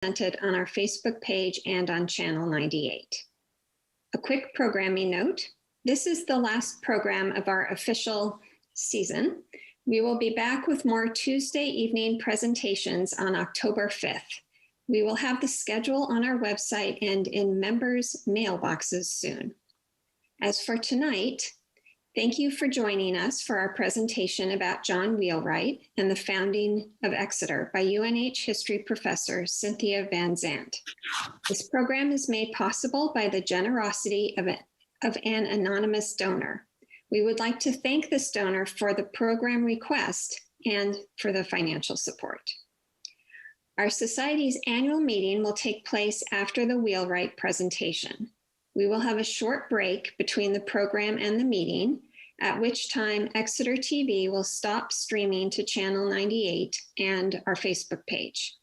presented on our Facebook page and on Channel 98. A quick programming note, this is the last program of our official season. We will be back with more Tuesday evening presentations on October 5th. We will have the schedule on our website and in members' mailboxes soon. As for tonight, thank you for joining us for our presentation about John Wheelwright and the founding of Exeter by UNH history professor Cynthia Van Zandt. This program is made possible by the generosity of an anonymous donor. We would like to thank this donor for the program request and for the financial support. Our Society's annual meeting will take place after the Wheelwright presentation. We will have a short break between the program and the meeting, at which time Exeter TV will stop streaming to Channel 98 and our Facebook page.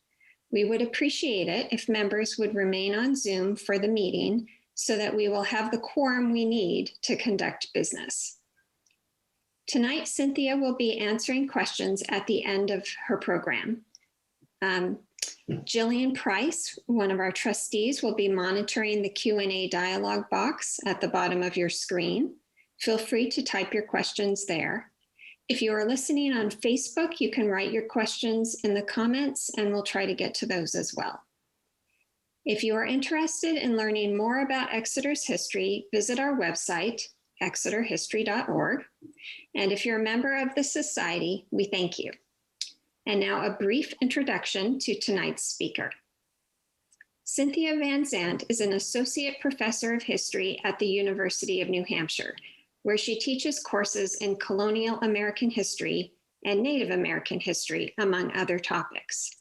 We would appreciate it if members would remain on Zoom for the meeting so that we will have the quorum we need to conduct business. Tonight, Cynthia will be answering questions at the end of her program. Jillian Price, one of our trustees, will be monitoring the Q&A dialog box at the bottom of your screen. Feel free to type your questions there. If you are listening on Facebook, you can write your questions in the comments and we'll try to get to those as well. If you are interested in learning more about Exeter's history, visit our website, exeterhistory.org. And if you're a member of the Society, we thank you. And now a brief introduction to tonight's speaker. Cynthia Van Zandt is an associate professor of history at the University of New Hampshire, where she teaches courses in colonial American history and Native American history, among other topics.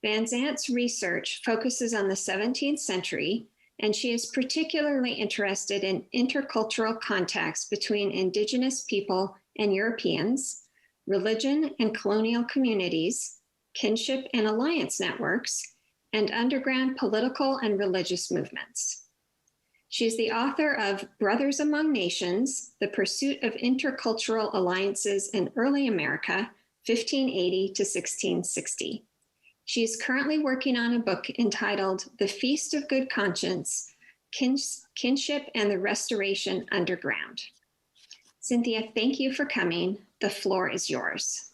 Van Zandt's research focuses on the 17th century, and she is particularly interested in intercultural contacts between Indigenous people and Europeans, religion and colonial communities, kinship and alliance networks, and underground political and religious movements. She is the author of Brothers Among Nations, The Pursuit of Intercultural Alliances in Early America, 1580 to 1660. She is currently working on a book entitled The Feast of Good Conscience, Kinship and the Restoration Underground. Cynthia, thank you for coming. The floor is yours.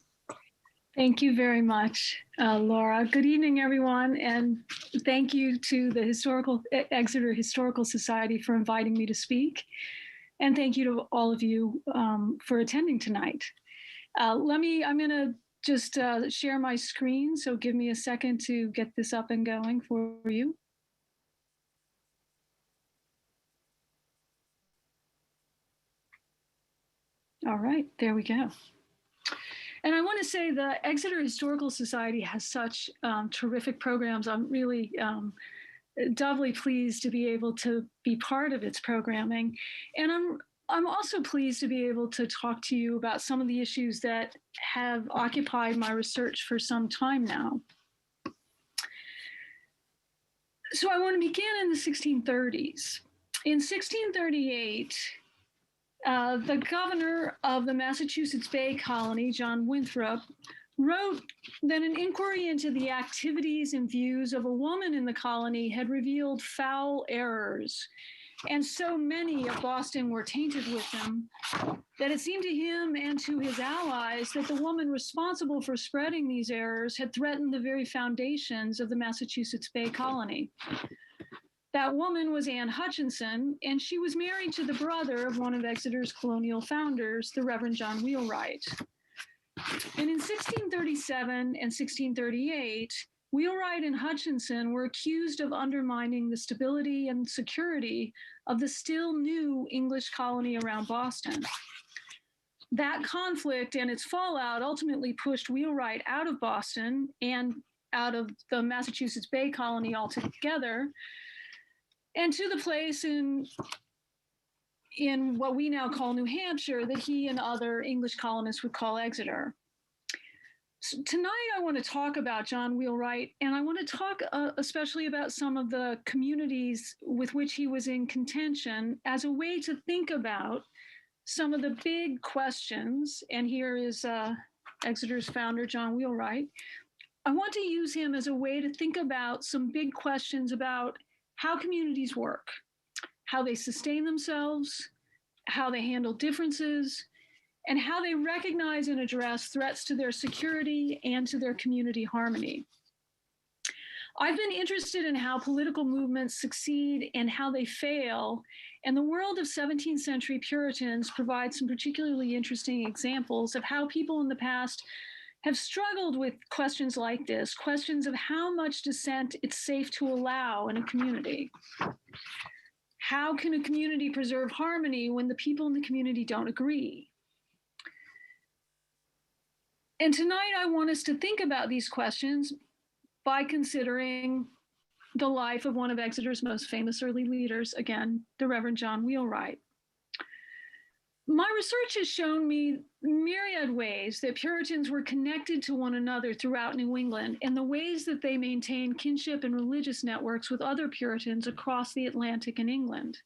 Thank you very much, Laura. Good evening, everyone, and thank you to the Exeter Historical Society for inviting me to speak, and thank you to all of you for attending tonight. I'm going to just share my screen, so give me a second to get this up and going for you. All right, there we go. And I want to say the Exeter Historical Society has such terrific programs. I'm really doubly pleased to be able to be part of its programming. And I'm also pleased to be able to talk to you about some of the issues that have occupied my research for some time now. So I want to begin in the 1630s. In 1638, the governor of the Massachusetts Bay Colony, John Winthrop, wrote that an inquiry into the activities and views of a woman in the colony had revealed foul errors. And so many of Boston were tainted with them that it seemed to him and to his allies that the woman responsible for spreading these errors had threatened the very foundations of the Massachusetts Bay Colony. That woman was Anne Hutchinson, and she was married to the brother of one of Exeter's colonial founders, the Reverend John Wheelwright. And in 1637 and 1638, Wheelwright and Hutchinson were accused of undermining the stability and security of the still new English colony around Boston. That conflict and its fallout ultimately pushed Wheelwright out of Boston and out of the Massachusetts Bay Colony altogether, and to the place in what we now call New Hampshire that he and other English colonists would call Exeter. So tonight, I want to talk about John Wheelwright, and I want to talk especially about some of the communities with which he was in contention as a way to think about some of the big questions. And here is Exeter's founder, John Wheelwright. I want to use him as a way to think about some big questions about how communities work, how they sustain themselves, how they handle differences, and how they recognize and address threats to their security and to their community harmony. I've been interested in how political movements succeed and how they fail, and the world of 17th century Puritans provides some particularly interesting examples of how people in the past have struggled with questions like this, questions of how much dissent it's safe to allow in a community. How can a community preserve harmony when the people in the community don't agree? And tonight I want us to think about these questions by considering the life of one of Exeter's most famous early leaders, again, the Reverend John Wheelwright. My research has shown me myriad ways that Puritans were connected to one another throughout New England and the ways that they maintained kinship and religious networks with other Puritans across the Atlantic and England.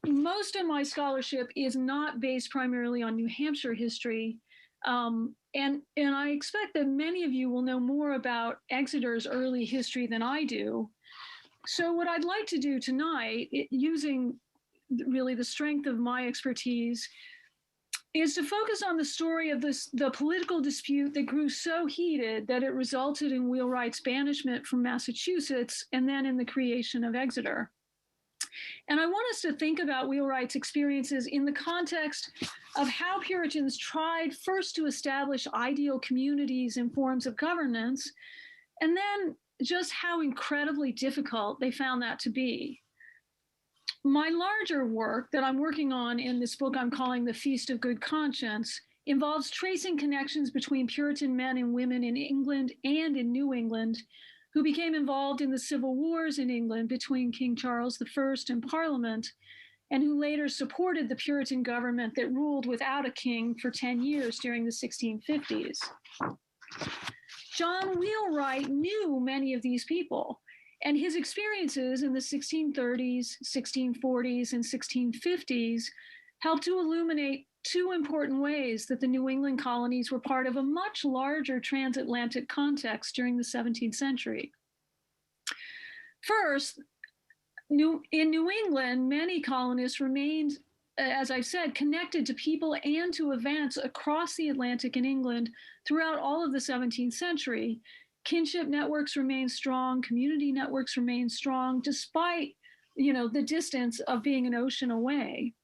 Most of my scholarship is not based primarily on New Hampshire history, and I expect that many of you will know more about Exeter's early history than I do. So what I'd like to do tonight, using really the strength of my expertise, is to focus on the story of the political dispute that grew so heated that it resulted in Wheelwright's banishment from Massachusetts and then in the creation of Exeter. And I want us to think about Wheelwright's experiences in the context of how Puritans tried first to establish ideal communities and forms of governance, and then just how incredibly difficult they found that to be. My larger work that I'm working on in this book I'm calling The Feast of Good Conscience involves tracing connections between Puritan men and women in England and in New England who became involved in the civil wars in England between King Charles I and Parliament, and who later supported the Puritan government that ruled without a king for 10 years during the 1650s. John Wheelwright knew many of these people, and his experiences in the 1630s, 1640s, and 1650s helped to illuminate two important ways that the New England colonies were part of a much larger transatlantic context during the 17th century. First, in New England, many colonists remained, as I've said, connected to people and to events across the Atlantic and England throughout all of the 17th century. Kinship networks remained strong, community networks remained strong, despite, the distance of being an ocean away.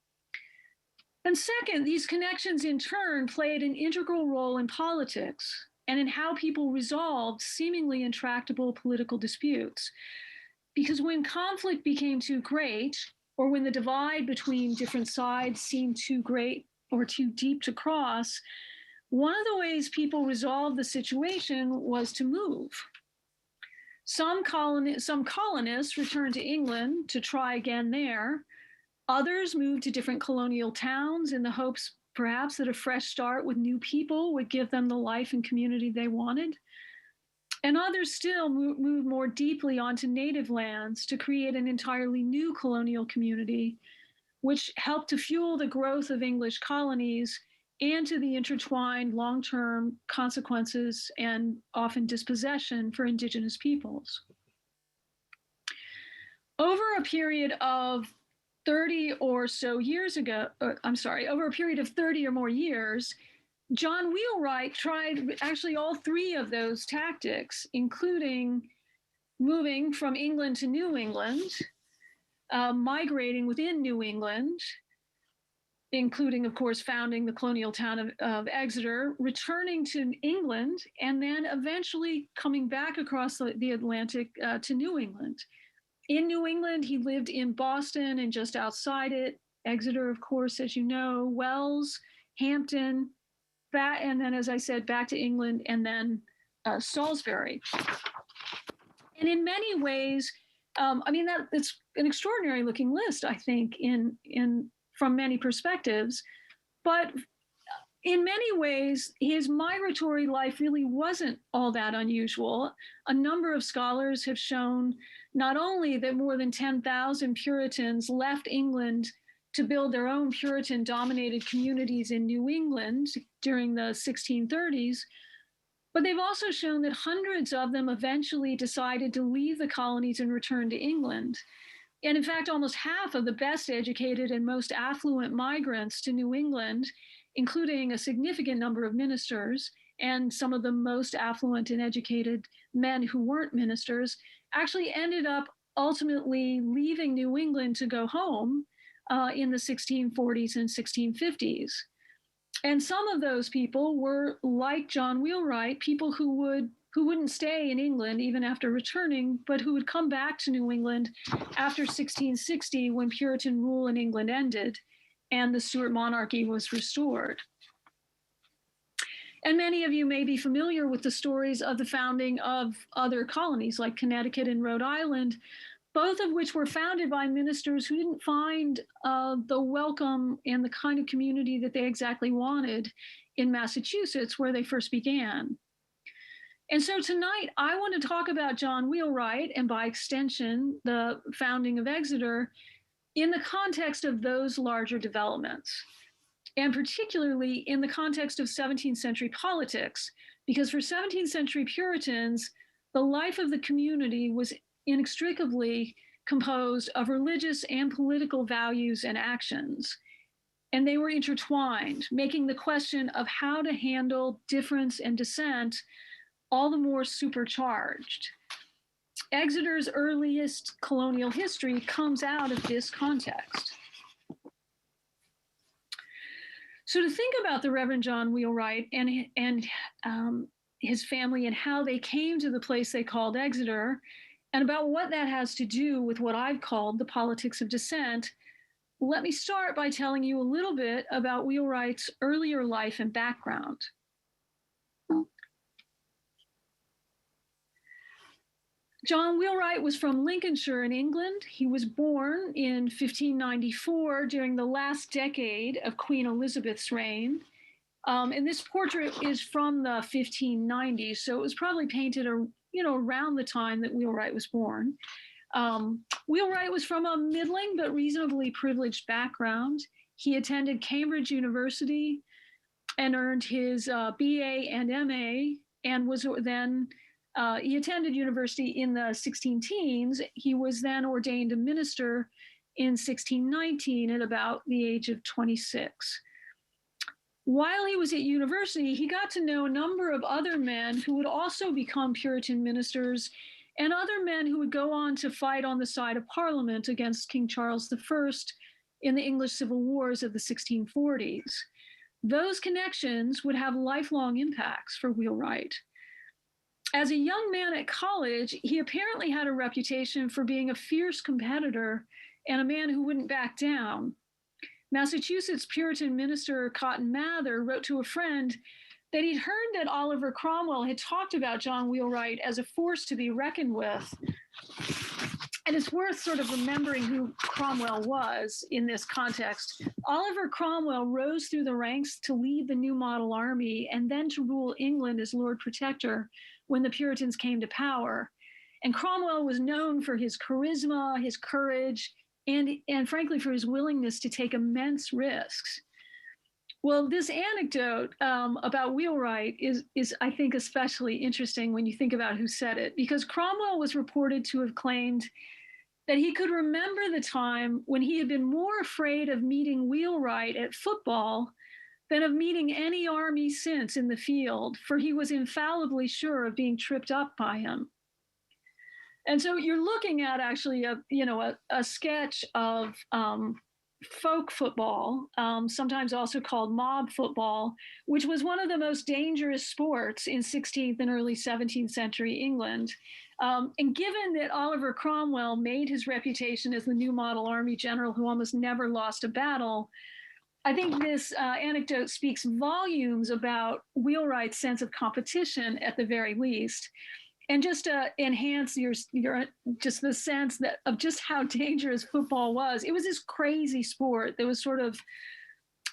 And second, these connections in turn played an integral role in politics and in how people resolved seemingly intractable political disputes. Because when conflict became too great, or when the divide between different sides seemed too great or too deep to cross, one of the ways people resolved the situation was to move. Some colonists returned to England to try again there. Others moved to different colonial towns in the hopes, perhaps, that a fresh start with new people would give them the life and community they wanted. And others still moved more deeply onto native lands to create an entirely new colonial community, which helped to fuel the growth of English colonies and to the intertwined long-term consequences and often dispossession for Indigenous peoples. Over a period of 30 or so years ago, over a period of 30 or more years, John Wheelwright tried actually all three of those tactics, including moving from England to New England, migrating within New England, including, of course, founding the colonial town of Exeter, returning to England, and then eventually coming back across the Atlantic to New England. In New England, he lived in Boston and just outside it, Exeter, of course, as you know, Wells, Hampton, and then, as I said, back to England, and then Salisbury. And in many ways, it's an extraordinary looking list, I think, from many perspectives. But in many ways, his migratory life really wasn't all that unusual. A number of scholars have shown not only that more than 10,000 Puritans left England to build their own Puritan-dominated communities in New England during the 1630s, But they've also shown that hundreds of them eventually decided to leave the colonies and return to England. And in fact, almost half of the best educated and most affluent migrants to New England, including a significant number of ministers and some of the most affluent and educated men who weren't ministers, actually ended up ultimately leaving New England to go home in the 1640s and 1650s. And some of those people were, like John Wheelwright, people who wouldn't stay in England even after returning, but who would come back to New England after 1660 when Puritan rule in England ended and the Stuart monarchy was restored. And many of you may be familiar with the stories of the founding of other colonies like Connecticut and Rhode Island, both of which were founded by ministers who didn't find the welcome and the kind of community that they exactly wanted in Massachusetts, where they first began. And so tonight, I want to talk about John Wheelwright and by extension, the founding of Exeter in the context of those larger developments, and particularly in the context of 17th century politics, because for 17th century Puritans, the life of the community was inextricably composed of religious and political values and actions. And they were intertwined, making the question of how to handle difference and dissent all the more supercharged. Exeter's earliest colonial history comes out of this context. So to think about the Reverend John Wheelwright and his family and how they came to the place they called Exeter, and about what that has to do with what I've called the politics of dissent, let me start by telling you a little bit about Wheelwright's earlier life and background. John Wheelwright was from Lincolnshire in England. He was born in 1594 during the last decade of Queen Elizabeth's reign. And this portrait is from the 1590s, so it was probably painted around the time that Wheelwright was born. Wheelwright was from a middling but reasonably privileged background. He attended Cambridge University and earned his BA and MA, and was then he attended university in the 16 teens. He was then ordained a minister in 1619 at about the age of 26. While he was at university, he got to know a number of other men who would also become Puritan ministers, and other men who would go on to fight on the side of Parliament against King Charles I in the English Civil Wars of the 1640s. Those connections would have lifelong impacts for Wheelwright. As a young man at college, he apparently had a reputation for being a fierce competitor and a man who wouldn't back down. Massachusetts Puritan minister Cotton Mather wrote to a friend that he'd heard that Oliver Cromwell had talked about John Wheelwright as a force to be reckoned with. And it's worth sort of remembering who Cromwell was in this context. Oliver Cromwell rose through the ranks to lead the New Model Army and then to rule England as Lord Protector when the Puritans came to power. And Cromwell was known for his charisma, his courage, and frankly, for his willingness to take immense risks. Well, this anecdote about Wheelwright is, I think, especially interesting when you think about who said it, because Cromwell was reported to have claimed that he could remember the time when he had been more afraid of meeting Wheelwright at football than of meeting any army since in the field, for he was infallibly sure of being tripped up by him. And so you're looking at actually a sketch of folk football, sometimes also called mob football, which was one of the most dangerous sports in 16th and early 17th century England. And given that Oliver Cromwell made his reputation as the New Model Army general who almost never lost a battle, I think this anecdote speaks volumes about Wheelwright's sense of competition at the very least. And just to enhance your just the sense that of just how dangerous football was, it was this crazy sport that was sort of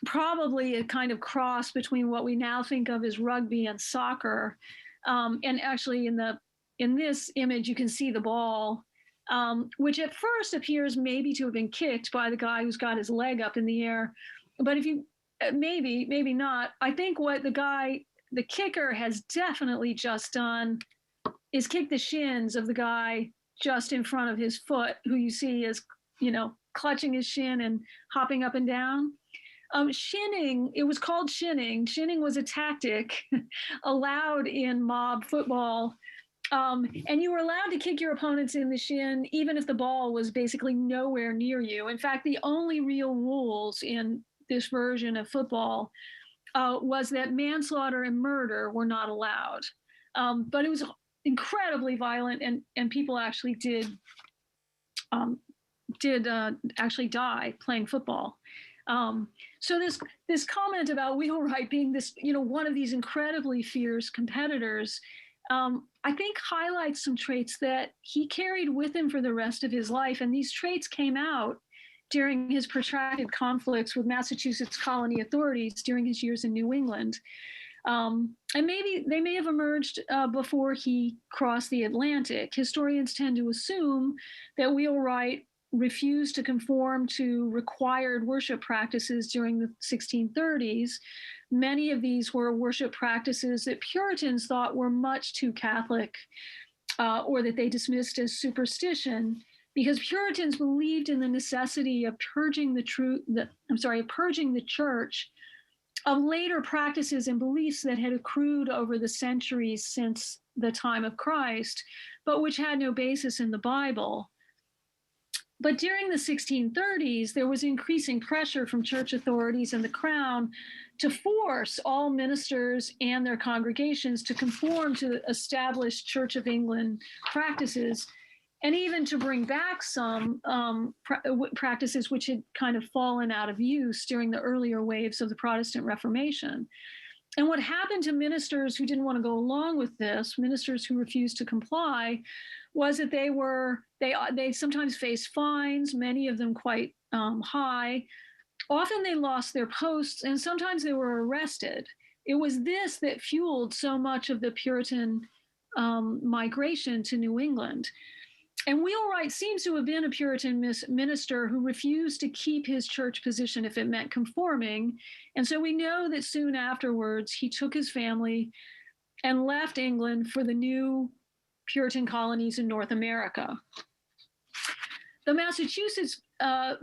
probably a kind of cross between what we now think of as rugby and soccer. And actually, in this image, you can see the ball, which at first appears maybe to have been kicked by the guy who's got his leg up in the air. But if you maybe not, I think what the guy the kicker has definitely just done is kick the shins of the guy just in front of his foot, who you see is, clutching his shin and hopping up and down. Shinning, it was called shinning. Shinning was a tactic allowed in mob football. And you were allowed to kick your opponents in the shin, even if the ball was basically nowhere near you. In fact, the only real rules in this version of football was that manslaughter and murder were not allowed. But it was incredibly violent, and people actually did actually die playing football. So this comment about Wheelwright being this, one of these incredibly fierce competitors, I think highlights some traits that he carried with him for the rest of his life. And these traits came out during his protracted conflicts with Massachusetts colony authorities during his years in New England. And maybe they may have emerged before he crossed the Atlantic. Historians tend to assume that Wheelwright refused to conform to required worship practices during the 1630s. Many of these were worship practices that Puritans thought were much too Catholic, or that they dismissed as superstition, because Puritans believed in the necessity of purging the church of later practices and beliefs that had accrued over the centuries since the time of Christ, but which had no basis in the Bible. But during the 1630s, there was increasing pressure from church authorities and the crown to force all ministers and their congregations to conform to established Church of England practices, and even to bring back some practices which had kind of fallen out of use during the earlier waves of the Protestant Reformation. And what happened to ministers who didn't want to go along with this, ministers who refused to comply, was that they sometimes faced fines, many of them quite high. Often they lost their posts, and sometimes they were arrested. It was this that fueled so much of the Puritan migration to New England. And Wheelwright seems to have been a Puritan minister who refused to keep his church position if it meant conforming. And so we know that soon afterwards, he took his family and left England for the new Puritan colonies in North America. The Massachusetts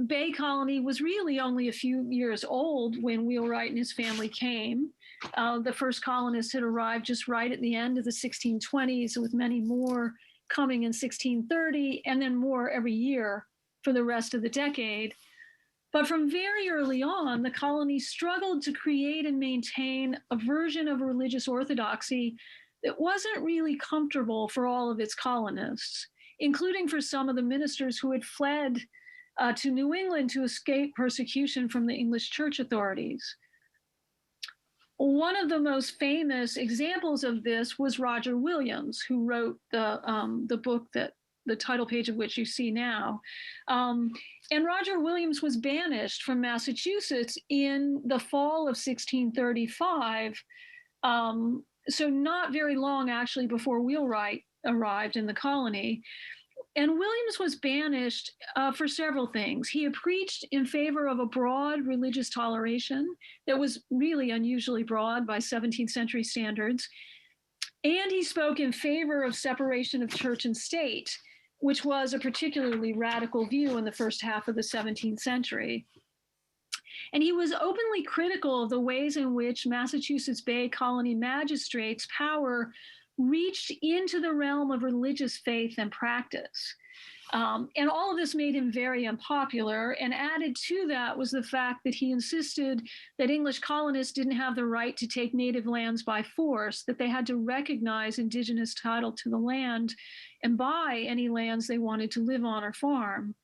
Bay Colony was really only a few years old when Wheelwright and his family came. The first colonists had arrived just right at the end of the 1620s, with many more coming in 1630, and then more every year for the rest of the decade. But from very early on, the colony struggled to create and maintain a version of religious orthodoxy that wasn't really comfortable for all of its colonists, including for some of the ministers who had fled to New England to escape persecution from the English church authorities. One of the most famous examples of this was Roger Williams, who wrote the book that the title page of which you see now. And Roger Williams was banished from Massachusetts in the fall of 1635. So not very long actually before Wheelwright arrived in the colony. And Williams was banished for several things. He had preached in favor of a broad religious toleration that was really unusually broad by 17th century standards. And he spoke in favor of separation of church and state, which was a particularly radical view in the first half of the 17th century. And he was openly critical of the ways in which Massachusetts Bay Colony magistrates' power reached into the realm of religious faith and practice. And all of this made him very unpopular, and added to that was the fact that he insisted that English colonists didn't have the right to take native lands by force, that they had to recognize indigenous title to the land and buy any lands they wanted to live on or farm.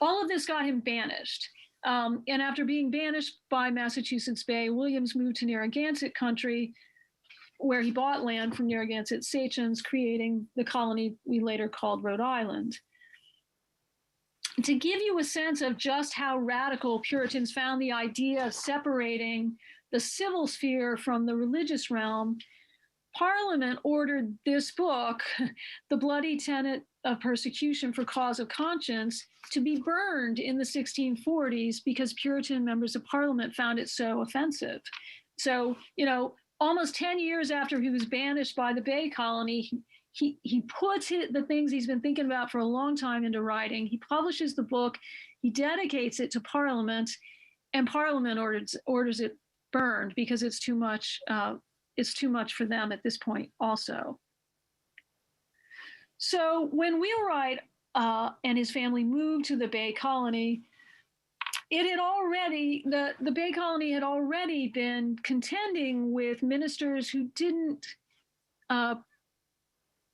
All of this got him banished. And after being banished by Massachusetts Bay, Williams moved to Narragansett country, where he bought land from Narragansett sachems, creating the colony we later called Rhode Island. To give you a sense of just how radical Puritans found the idea of separating the civil sphere from the religious realm, Parliament ordered this book, The Bloody Tenet of Persecution for Cause of Conscience, to be burned in the 1640s because Puritan members of Parliament found it so offensive. So, almost 10 years after he was banished by the Bay Colony, he puts the things he's been thinking about for a long time into writing. He publishes the book, he dedicates it to Parliament, and Parliament orders it burned because it's too much for them at this point also. So when Wheelwright and his family moved to the Bay Colony, the Bay Colony had already been contending with ministers who didn't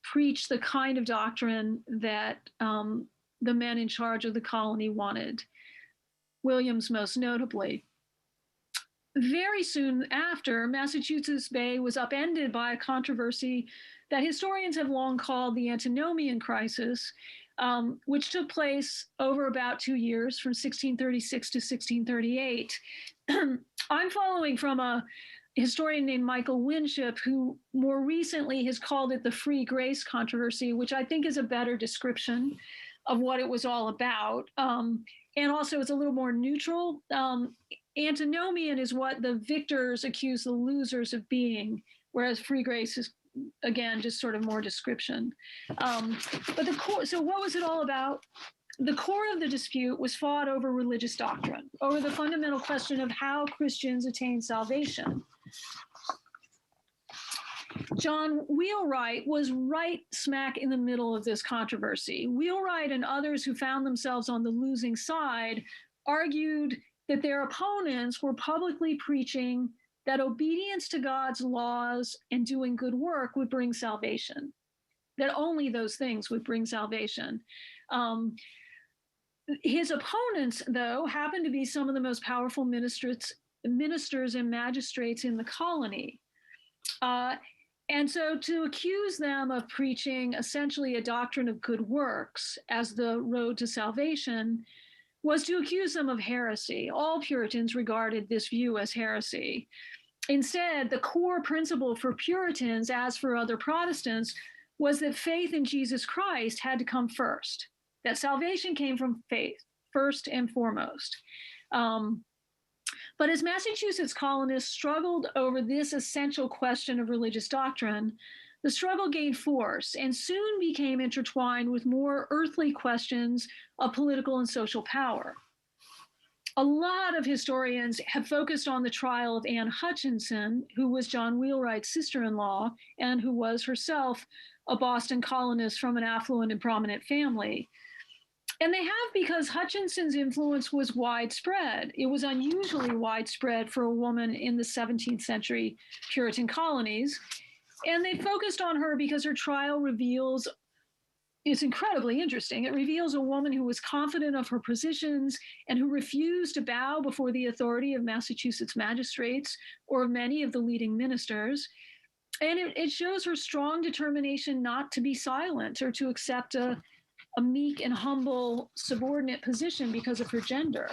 preach the kind of doctrine that the men in charge of the colony wanted, Williams most notably. Very soon after, Massachusetts Bay was upended by a controversy that historians have long called the Antinomian Crisis, which took place over about 2 years, from 1636 to 1638. I'm following from a historian named Michael Winship, who more recently has called it the Free Grace Controversy, which I think is a better description of what it was all about. And also it's a little more neutral. Antinomian is what the victors accuse the losers of being, whereas free grace is, again, just sort of more description. But the core, so what was it all about? The core of the dispute was fought over religious doctrine, over the fundamental question of how Christians attain salvation. John Wheelwright was right smack in the middle of this controversy. Wheelwright and others who found themselves on the losing side argued that their opponents were publicly preaching that obedience to God's laws and doing good work would bring salvation, that only those things would bring salvation. His opponents, though, happened to be some of the most powerful ministers and magistrates in the colony. And so to accuse them of preaching essentially a doctrine of good works as the road to salvation was to accuse them of heresy. All Puritans regarded this view as heresy. Instead, the core principle for Puritans, as for other Protestants, was that faith in Jesus Christ had to come first, that salvation came from faith, first and foremost. But as Massachusetts colonists struggled over this essential question of religious doctrine, the struggle gained force and soon became intertwined with more earthly questions of political and social power. A lot of historians have focused on the trial of Anne Hutchinson, who was John Wheelwright's sister-in-law and who was herself a Boston colonist from an affluent and prominent family. And they have because Hutchinson's influence was widespread. It was unusually widespread for a woman in the 17th century Puritan colonies. And they focused on her because her trial reveals, it's incredibly interesting. It reveals a woman who was confident of her positions and who refused to bow before the authority of Massachusetts magistrates or of many of the leading ministers. And it shows her strong determination not to be silent or to accept a meek and humble subordinate position because of her gender.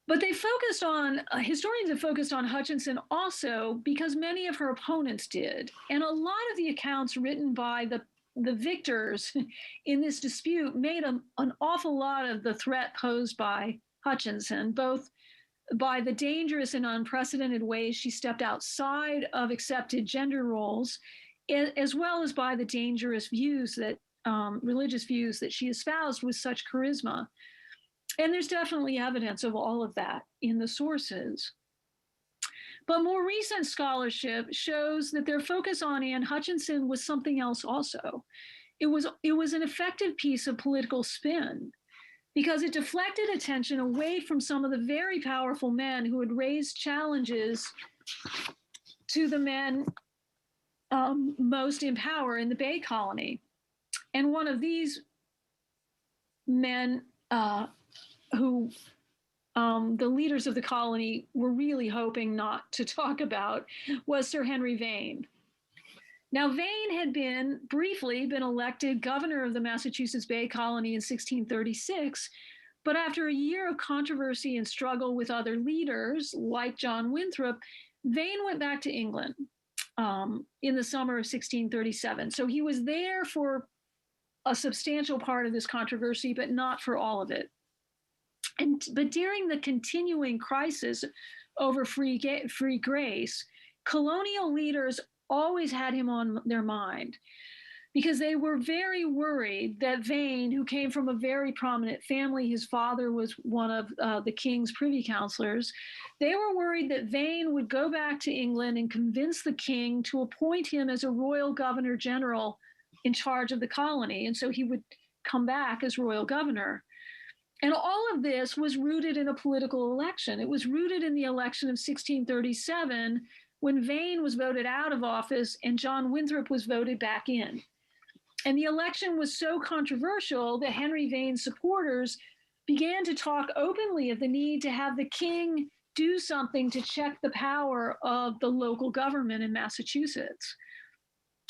But they focused on, historians have focused on Hutchinson also because many of her opponents did. And a lot of the accounts written by the victors in this dispute made an awful lot of the threat posed by Hutchinson, both by the dangerous and unprecedented ways she stepped outside of accepted gender roles, as well as by the dangerous views that, religious views that she espoused with such charisma. And there's definitely evidence of all of that in the sources. But more recent scholarship shows that their focus on Anne Hutchinson was something else also. It was an effective piece of political spin because it deflected attention away from some of the very powerful men who had raised challenges to the men most in power in the Bay Colony. And one of these men who the leaders of the colony were really hoping not to talk about was Sir Henry Vane. Now, Vane had briefly been elected governor of the Massachusetts Bay Colony in 1636, but after a year of controversy and struggle with other leaders like John Winthrop, Vane went back to England in the summer of 1637. So he was there for a substantial part of this controversy, but not for all of it. But during the continuing crisis over free grace, colonial leaders always had him on their mind, because they were very worried that Vane, who came from a very prominent family, his father was one of the king's privy counselors, they were worried that Vane would go back to England and convince the king to appoint him as a royal governor general in charge of the colony. And so he would come back as royal governor. And all of this was rooted in a political election. It was rooted in the election of 1637, when Vane was voted out of office and John Winthrop was voted back in. And the election was so controversial that Henry Vane's supporters began to talk openly of the need to have the king do something to check the power of the local government in Massachusetts.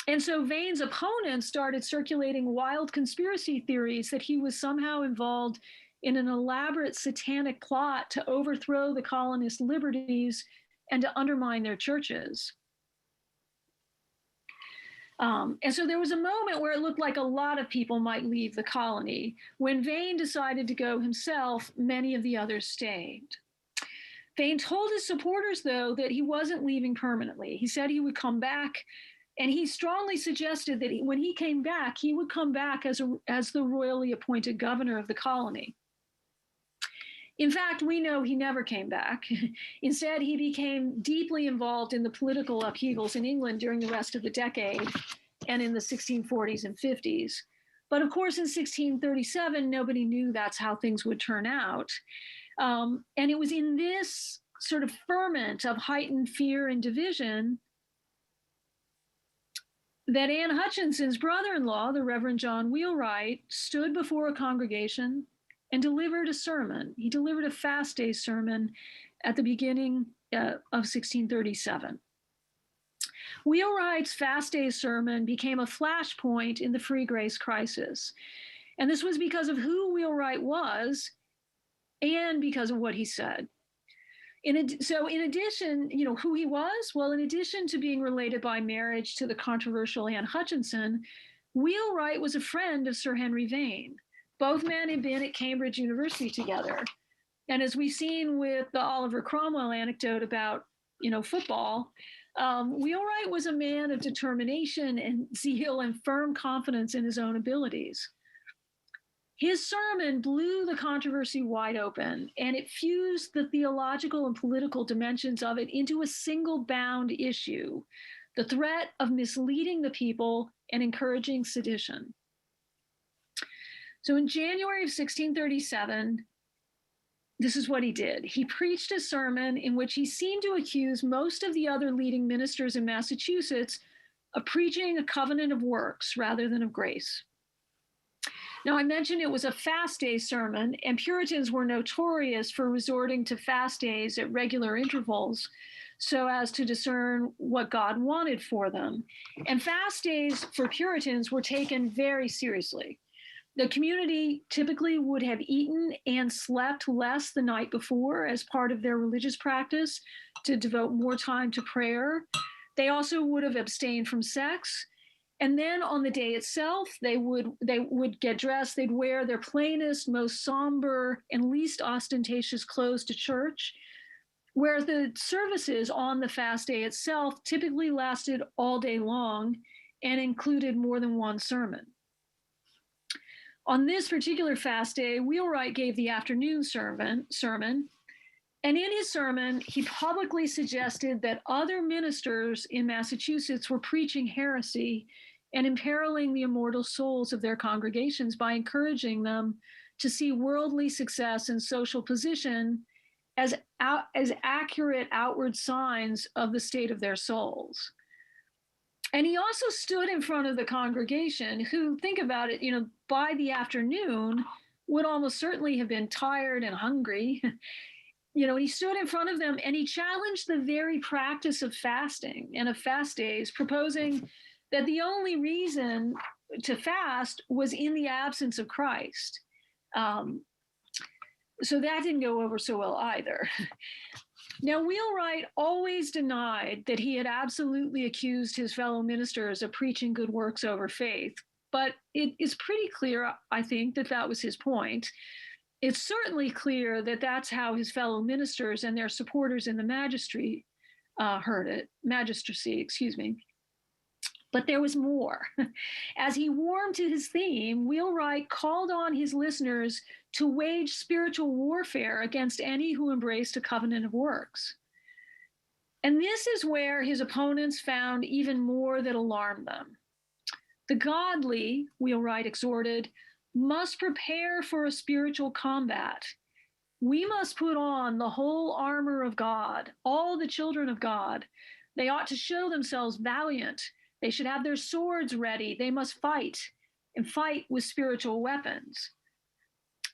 And so Vane's opponents started circulating wild conspiracy theories that he was somehow involved in an elaborate satanic plot to overthrow the colonists' liberties and to undermine their churches. And so there was a moment where it looked like a lot of people might leave the colony. When Vane decided to go himself, many of the others stayed. Vane told his supporters, though, that he wasn't leaving permanently. He said he would come back, and he strongly suggested that when he came back, he would come back as the royally appointed governor of the colony. In fact, we know he never came back. Instead, he became deeply involved in the political upheavals in England during the rest of the decade and in the 1640s and 50s. But of course, in 1637, nobody knew that's how things would turn out. And it was in this sort of ferment of heightened fear and division that Anne Hutchinson's brother-in-law, the Reverend John Wheelwright, stood before a congregation and delivered a sermon. He delivered a fast day sermon at the beginning of 1637. Wheelwright's fast day sermon became a flashpoint in the free grace crisis. And this was because of who Wheelwright was and because of what he said. So in addition, who he was, well, in addition to being related by marriage to the controversial Anne Hutchinson, Wheelwright was a friend of Sir Henry Vane. Both men had been at Cambridge University together. And as we've seen with the Oliver Cromwell anecdote about, football, Wheelwright was a man of determination and zeal and firm confidence in his own abilities. His sermon blew the controversy wide open, and it fused the theological and political dimensions of it into a single bound issue: the threat of misleading the people and encouraging sedition. So in January of 1637, this is what he did. He preached a sermon in which he seemed to accuse most of the other leading ministers in Massachusetts of preaching a covenant of works rather than of grace. Now, I mentioned it was a fast day sermon, and Puritans were notorious for resorting to fast days at regular intervals so as to discern what God wanted for them. And fast days for Puritans were taken very seriously. The community typically would have eaten and slept less the night before as part of their religious practice to devote more time to prayer. They also would have abstained from sex. And then on the day itself, they would get dressed. They'd wear their plainest, most somber, and least ostentatious clothes to church, whereas the services on the fast day itself typically lasted all day long and included more than one sermon. On this particular fast day, Wheelwright gave the afternoon sermon, and in his sermon, he publicly suggested that other ministers in Massachusetts were preaching heresy and imperiling the immortal souls of their congregations by encouraging them to see worldly success and social position as accurate outward signs of the state of their souls. And he also stood in front of the congregation who, think about it, by the afternoon would almost certainly have been tired and hungry. He stood in front of them and he challenged the very practice of fasting and of fast days, proposing that the only reason to fast was in the absence of Christ. So that didn't go over so well either. Now, Wheelwright always denied that he had absolutely accused his fellow ministers of preaching good works over faith, but it is pretty clear, I think, that was his point. it's certainly clear that that's how his fellow ministers and their supporters in the magistracy, excuse me. But there was more. As he warmed to his theme, Wheelwright called on his listeners to wage spiritual warfare against any who embraced a covenant of works. And this is where his opponents found even more that alarmed them. The godly, Wheelwright exhorted, must prepare for a spiritual combat. We must put on the whole armor of God, all the children of God. They ought to show themselves valiant. They should have their swords ready. They must fight, and fight with spiritual weapons.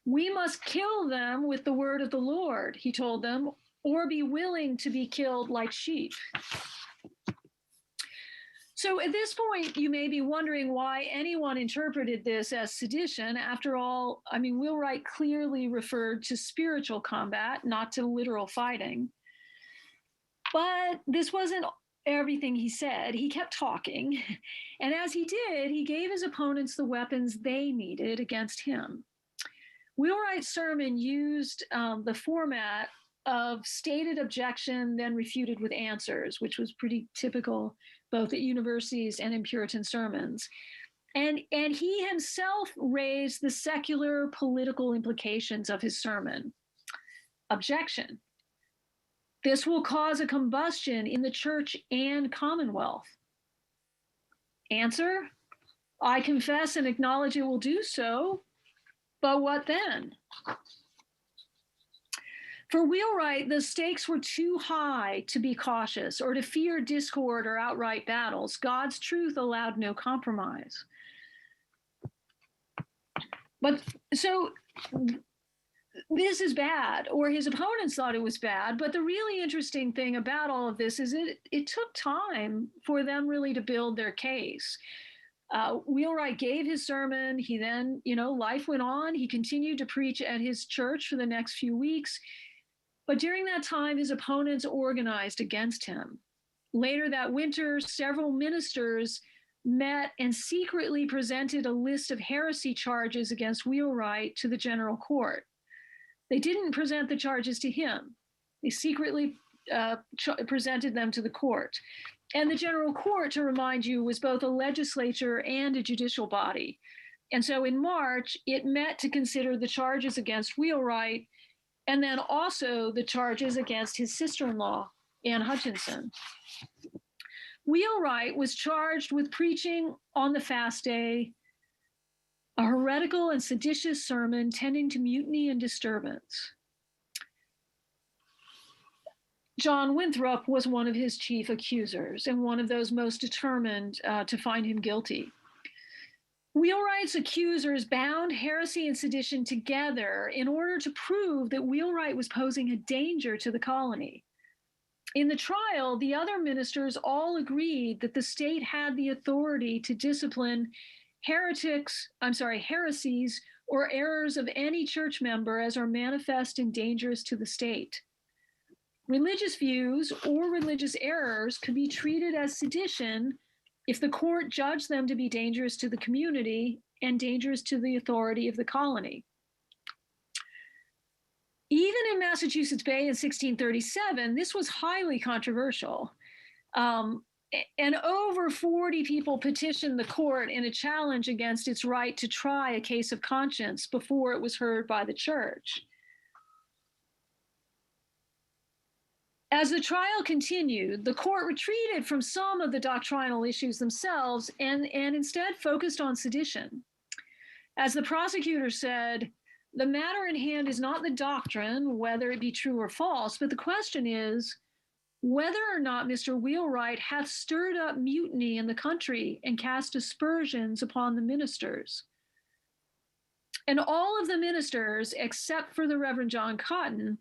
We must kill them with the word of the Lord, he told them, or be willing to be killed like sheep. So at this point, you may be wondering why anyone interpreted this as sedition. After all, I mean, Wheelwright clearly referred to spiritual combat, not to literal fighting. But this wasn't everything he said. He kept talking. And as he did, he gave his opponents the weapons they needed against him. Wheelwright's sermon used the format of stated objection, then refuted with answers, which was pretty typical both at universities and in Puritan sermons. And he himself raised the secular political implications of his sermon. Objection. This will cause a combustion in the church and commonwealth. Answer. I confess and acknowledge it will do so, but what then? For Wheelwright, the stakes were too high to be cautious or to fear discord or outright battles. God's truth allowed no compromise. But so this is bad, or his opponents thought it was bad. But the really interesting thing about all of this is it took time for them really to build their case. Wheelwright gave his sermon. He then, life went on. He continued to preach at his church for the next few weeks. But during that time, his opponents organized against him. Later that winter, several ministers met and secretly presented a list of heresy charges against Wheelwright to the general court. They didn't present the charges to him. They secretly presented them to the court. And the general court, to remind you, was both a legislature and a judicial body. And so in March, it met to consider the charges against Wheelwright and then also the charges against his sister-in-law, Anne Hutchinson. Wheelwright was charged with preaching on the fast day a heretical and seditious sermon tending to mutiny and disturbance. John Winthrop was one of his chief accusers and one of those most determined to find him guilty. Wheelwright's accusers bound heresy and sedition together in order to prove that Wheelwright was posing a danger to the colony. In the trial, the other ministers all agreed that the state had the authority to discipline heresies or errors of any church member as are manifest and dangerous to the state. Religious views or religious errors could be treated as sedition if the court judged them to be dangerous to the community and dangerous to the authority of the colony. Even in Massachusetts Bay in 1637, this was highly controversial. And over 40 people petitioned the court in a challenge against its right to try a case of conscience before it was heard by the church. As the trial continued, the court retreated from some of the doctrinal issues themselves and instead focused on sedition. As the prosecutor said, the matter in hand is not the doctrine, whether it be true or false, but the question is whether or not Mr. Wheelwright hath stirred up mutiny in the country and cast aspersions upon the ministers. And all of the ministers, except for the Reverend John Cotton,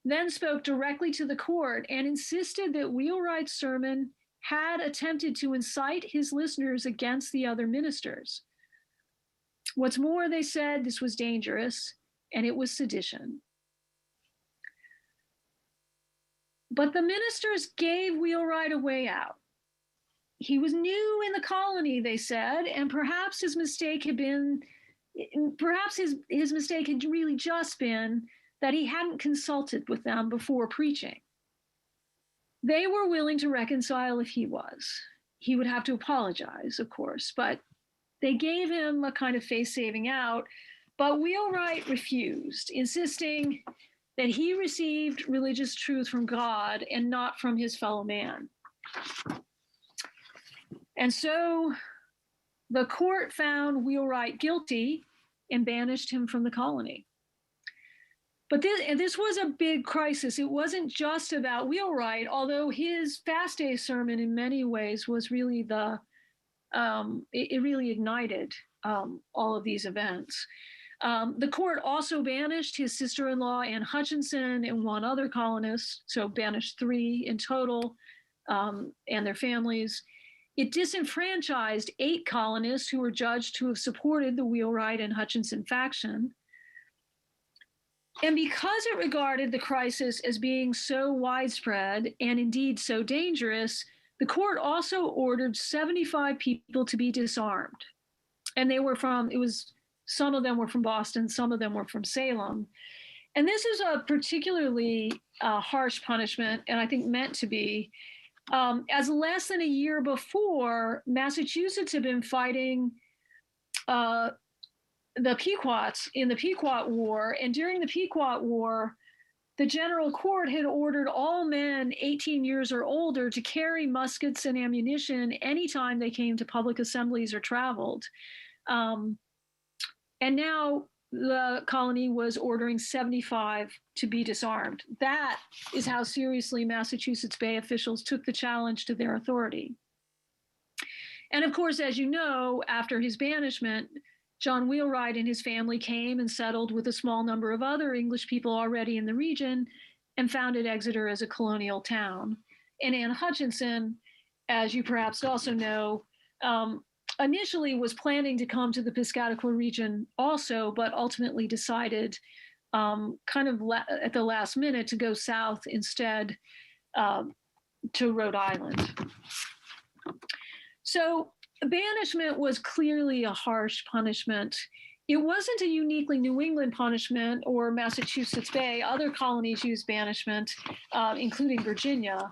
then spoke directly to the court and insisted that Wheelwright's sermon had attempted to incite his listeners against the other ministers. What's more, they said this was dangerous and it was sedition. But the ministers gave Wheelwright a way out. He was new in the colony, they said, and perhaps his mistake had been perhaps his mistake had really just been that he hadn't consulted with them before preaching. They were willing to reconcile if he was. He would have to apologize, of course, but they gave him a kind of face-saving out. But Wheelwright refused, insisting that he received religious truth from God and not from his fellow man. And so the court found Wheelwright guilty and banished him from the colony. But this was a big crisis. It wasn't just about Wheelwright, although his fast day sermon in many ways was really it really ignited all of these events. The court also banished his sister-in-law, Anne Hutchinson, and one other colonist, so banished 3 in total, and their families. It disenfranchised 8 colonists who were judged to have supported the Wheelwright and Hutchinson faction. And because it regarded the crisis as being so widespread and indeed so dangerous, the court also ordered 75 people to be disarmed. And some of them were from Boston, some of them were from Salem. And this is a particularly harsh punishment, and I think meant to be, as less than a year before, Massachusetts had been fighting the Pequots in the Pequot War. And during the Pequot War, the General Court had ordered all men 18 years or older to carry muskets and ammunition anytime they came to public assemblies or traveled. And now the colony was ordering 75 to be disarmed. That is how seriously Massachusetts Bay officials took the challenge to their authority. And of course, as you know, after his banishment, John Wheelwright and his family came and settled with a small number of other English people already in the region and founded Exeter as a colonial town. And Anne Hutchinson, as you perhaps also know, initially was planning to come to the Piscataqua region also, but ultimately decided at the last minute to go south instead to Rhode Island. So banishment was clearly a harsh punishment. It wasn't a uniquely New England punishment or Massachusetts Bay. Other colonies used banishment, including Virginia.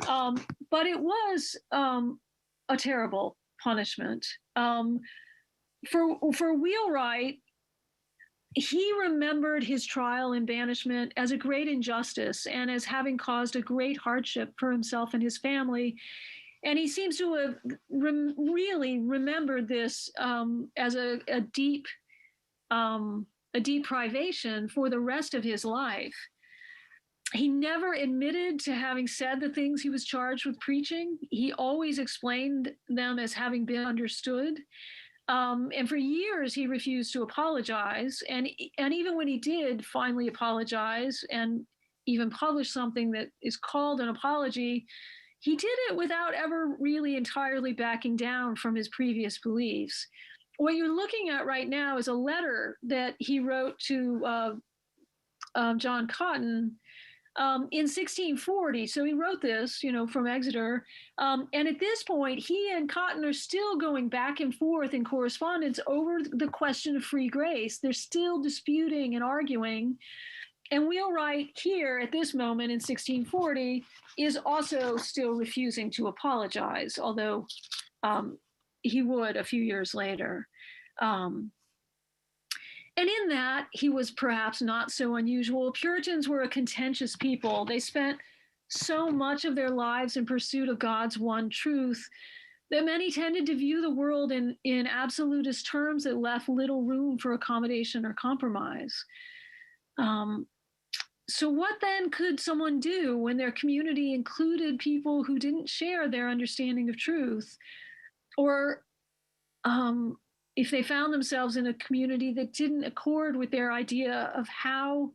But it was a terrible punishment. For Wheelwright, he remembered his trial in banishment as a great injustice and as having caused a great hardship for himself and his family. And he seems to have really remembered this as a deep privation for the rest of his life. He never admitted to having said the things he was charged with preaching. He always explained them as having been understood. And for years, he refused to apologize. And even when he did finally apologize and even publish something that is called an apology, he did it without ever really entirely backing down from his previous beliefs. What you're looking at right now is a letter that he wrote to John Cotton in 1640. So he wrote this, from Exeter. And at this point, he and Cotton are still going back and forth in correspondence over the question of free grace. They're still disputing and arguing. And Wheelwright here at this moment in 1640 is also still refusing to apologize, although he would a few years later. And in that, he was perhaps not so unusual. Puritans were a contentious people. They spent so much of their lives in pursuit of God's one truth that many tended to view the world in absolutist terms that left little room for accommodation or compromise. So what then could someone do when their community included people who didn't share their understanding of truth? Or if they found themselves in a community that didn't accord with their idea of how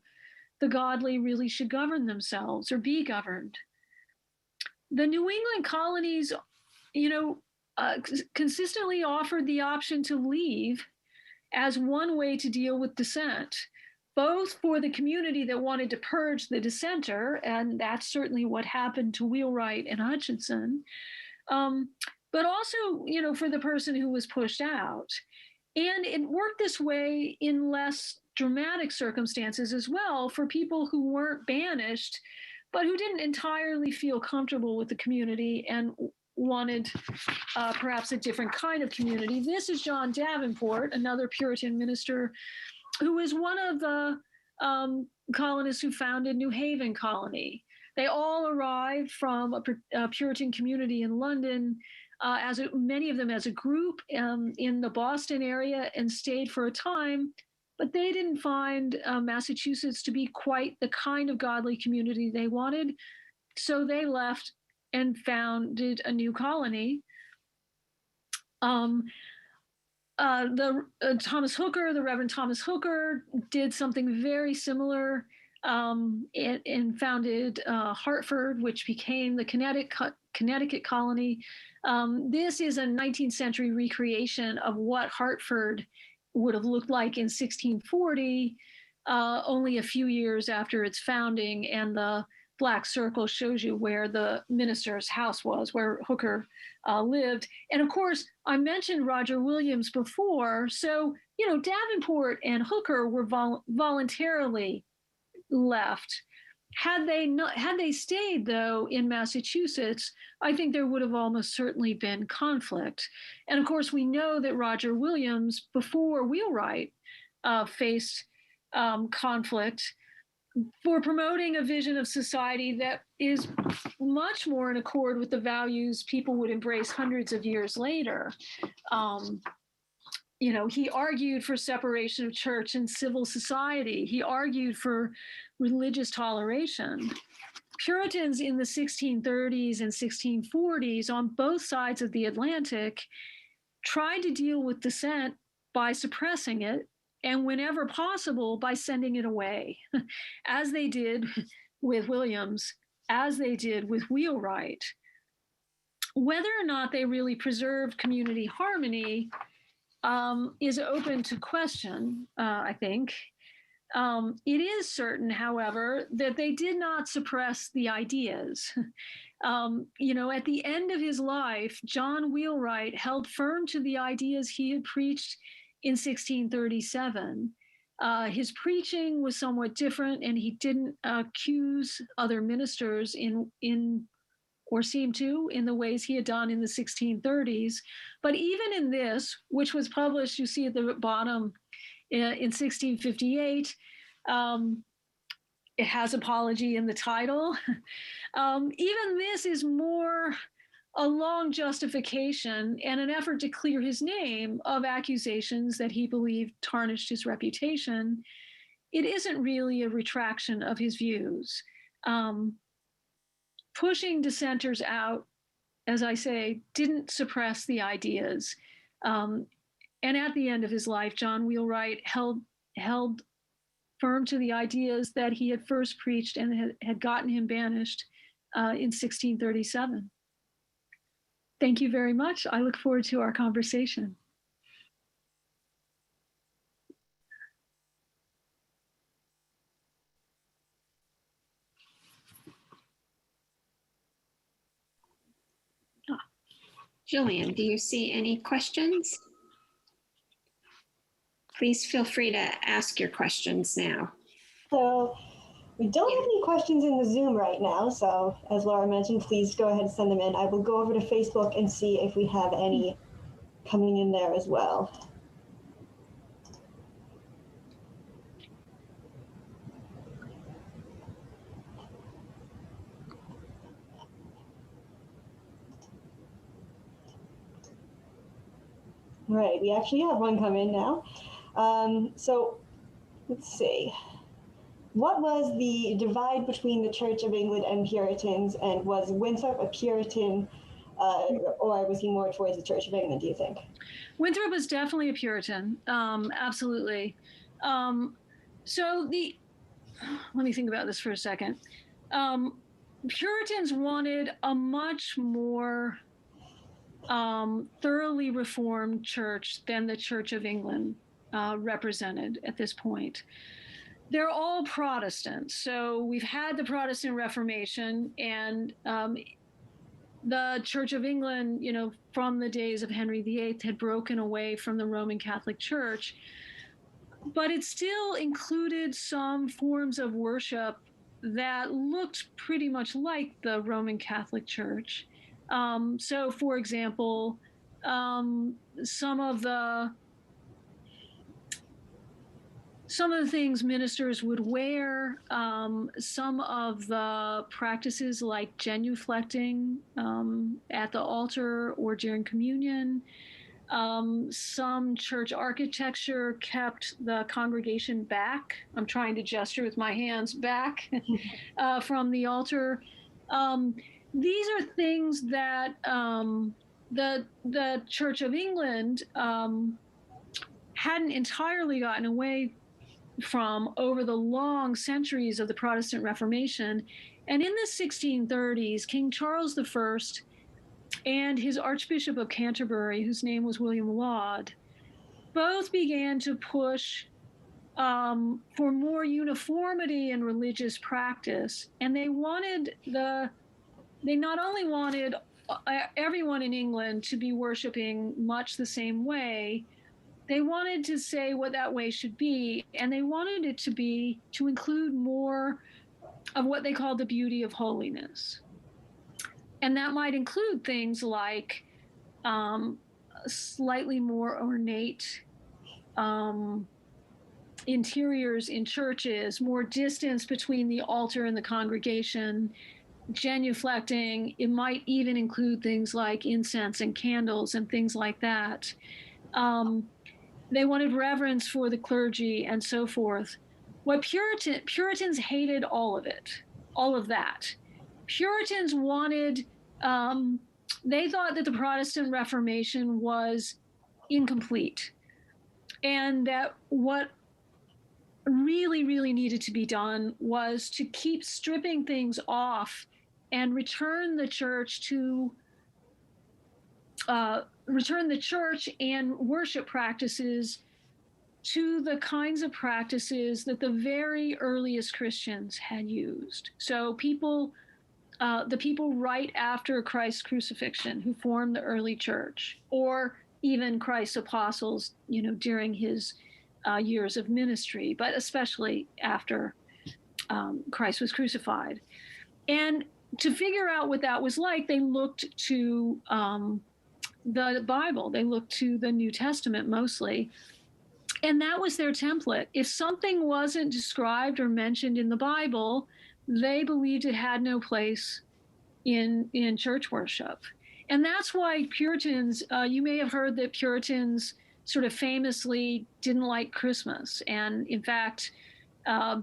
the godly really should govern themselves or be governed? The New England colonies, consistently offered the option to leave as one way to deal with dissent, both for the community that wanted to purge the dissenter, and that's certainly what happened to Wheelwright and Hutchinson, but also, for the person who was pushed out. And it worked this way in less dramatic circumstances as well for people who weren't banished, but who didn't entirely feel comfortable with the community and wanted perhaps a different kind of community. This is John Davenport, another Puritan minister, who was one of the colonists who founded New Haven Colony. They all arrived from a Puritan community in London, many of them as a group in the Boston area, and stayed for a time. But they didn't find Massachusetts to be quite the kind of godly community they wanted. So they left and founded a new colony. Thomas Hooker, the Reverend Thomas Hooker, did something very similar and founded Hartford, which became the Connecticut colony. This is a 19th century recreation of what Hartford would have looked like in 1640, only a few years after its founding, and the black circle shows you where the minister's house was, where Hooker lived. And of course, I mentioned Roger Williams before. So, Davenport and Hooker were voluntarily left. Had they stayed, though, in Massachusetts, I think there would have almost certainly been conflict. And of course, we know that Roger Williams, before Wheelwright, faced conflict for promoting a vision of society that is much more in accord with the values people would embrace hundreds of years later. He argued for separation of church and civil society. He argued for religious toleration. Puritans in the 1630s and 1640s on both sides of the Atlantic tried to deal with dissent by suppressing it, and whenever possible, by sending it away, as they did with Williams, as they did with Wheelwright. Whether or not they really preserved community harmony is open to question, I think. It is certain, however, that they did not suppress the ideas. At the end of his life, John Wheelwright held firm to the ideas he had preached in 1637. His preaching was somewhat different, and he didn't accuse other ministers or seem to, in the ways he had done in the 1630s. But even in this, which was published, you see at the bottom, in 1658, it has apology in the title. Even this is more a long justification and an effort to clear his name of accusations that he believed tarnished his reputation. It isn't really a retraction of his views. Pushing dissenters out, as I say, didn't suppress the ideas. And at the end of his life, John Wheelwright held firm to the ideas that he had first preached and had gotten him banished in 1637. Thank you very much. I look forward to our conversation. Jillian, do you see any questions? Please feel free to ask your questions now. So we don't have any questions in the Zoom right now. So as Laura mentioned, please go ahead and send them in. I will go over to Facebook and see if we have any coming in there as well. All right, we actually have one come in now. So let's see. What was the divide between the Church of England and Puritans, and was Winthrop a Puritan, or was he more towards the Church of England, do you think? Winthrop was definitely a Puritan, absolutely. Let me think about this for a second. Puritans wanted a much more thoroughly reformed church than the Church of England represented at this point. They're all Protestants. So we've had the Protestant Reformation, and the Church of England, from the days of Henry VIII, had broken away from the Roman Catholic Church, but it still included some forms of worship that looked pretty much like the Roman Catholic Church. So, for example, some of the things ministers would wear, some of the practices like genuflecting at the altar or during communion. Some church architecture kept the congregation back. I'm trying to gesture with my hands back from the altar. These are things that the Church of England hadn't entirely gotten away from over the long centuries of the Protestant Reformation. And in the 1630s, King Charles I and his Archbishop of Canterbury, whose name was William Laud, both began to push for more uniformity in religious practice. And they not only wanted everyone in England to be worshiping much the same way, they wanted to say what that way should be, and they wanted it to include more of what they called the beauty of holiness. And that might include things like slightly more ornate interiors in churches, more distance between the altar and the congregation, genuflecting. It might even include things like incense and candles and things like that. They wanted reverence for the clergy and so forth. What Puritans hated all of it, all of that. Puritans wanted, they thought that the Protestant Reformation was incomplete, and that what really, really needed to be done was to keep stripping things off and return the church and worship practices to the kinds of practices that the very earliest Christians had used. So the people right after Christ's crucifixion who formed the early church, or even Christ's apostles, during his years of ministry, but especially after Christ was crucified. And to figure out what that was like, they looked to the Bible. They looked to the New Testament mostly. And that was their template. If something wasn't described or mentioned in the Bible, they believed it had no place in church worship. And that's why Puritans, you may have heard that Puritans sort of famously didn't like Christmas, and in fact,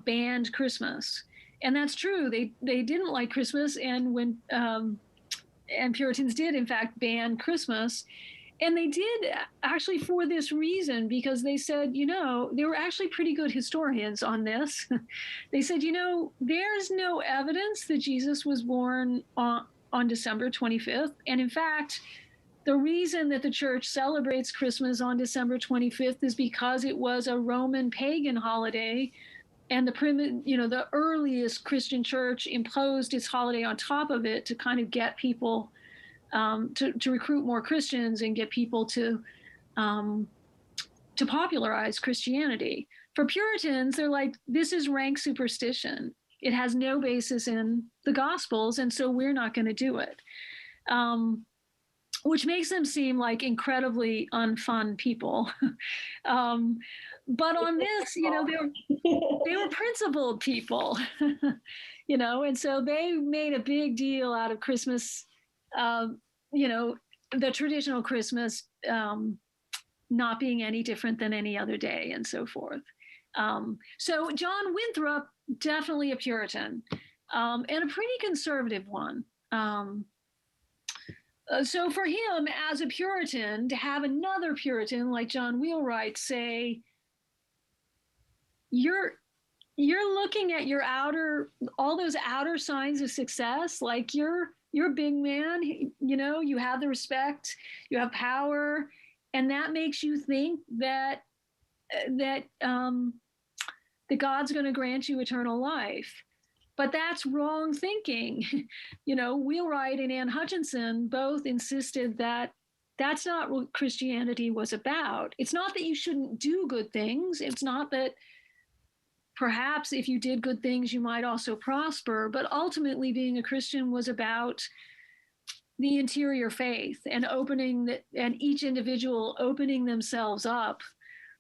banned Christmas. And that's true. They didn't like Christmas, and when and Puritans did, in fact, ban Christmas. And they did actually for this reason, because they said, they were actually pretty good historians on this. They said, there's no evidence that Jesus was born on December 25th. And in fact, the reason that the church celebrates Christmas on December 25th is because it was a Roman pagan holiday. And the earliest Christian church imposed its holiday on top of it to kind of get people to recruit more Christians and get people to popularize Christianity. For Puritans, they're like, this is rank superstition. It has no basis in the Gospels, and so we're not going to do it. Which makes them seem like incredibly unfun people. But on this, they were principled people, and so they made a big deal out of Christmas, the traditional Christmas not being any different than any other day and so forth. So John Winthrop, definitely a Puritan, and a pretty conservative one. So for him, as a Puritan, to have another Puritan like John Wheelwright say, you're looking at all those outer signs of success, like you're a big man, you have the respect, you have power, and that makes you think that God's going to grant you eternal life. But that's wrong thinking. Wheelwright and Anne Hutchinson both insisted that that's not what Christianity was about. It's not that you shouldn't do good things. It's not that perhaps if you did good things, you might also prosper. But ultimately, being a Christian was about the interior faith and and each individual opening themselves up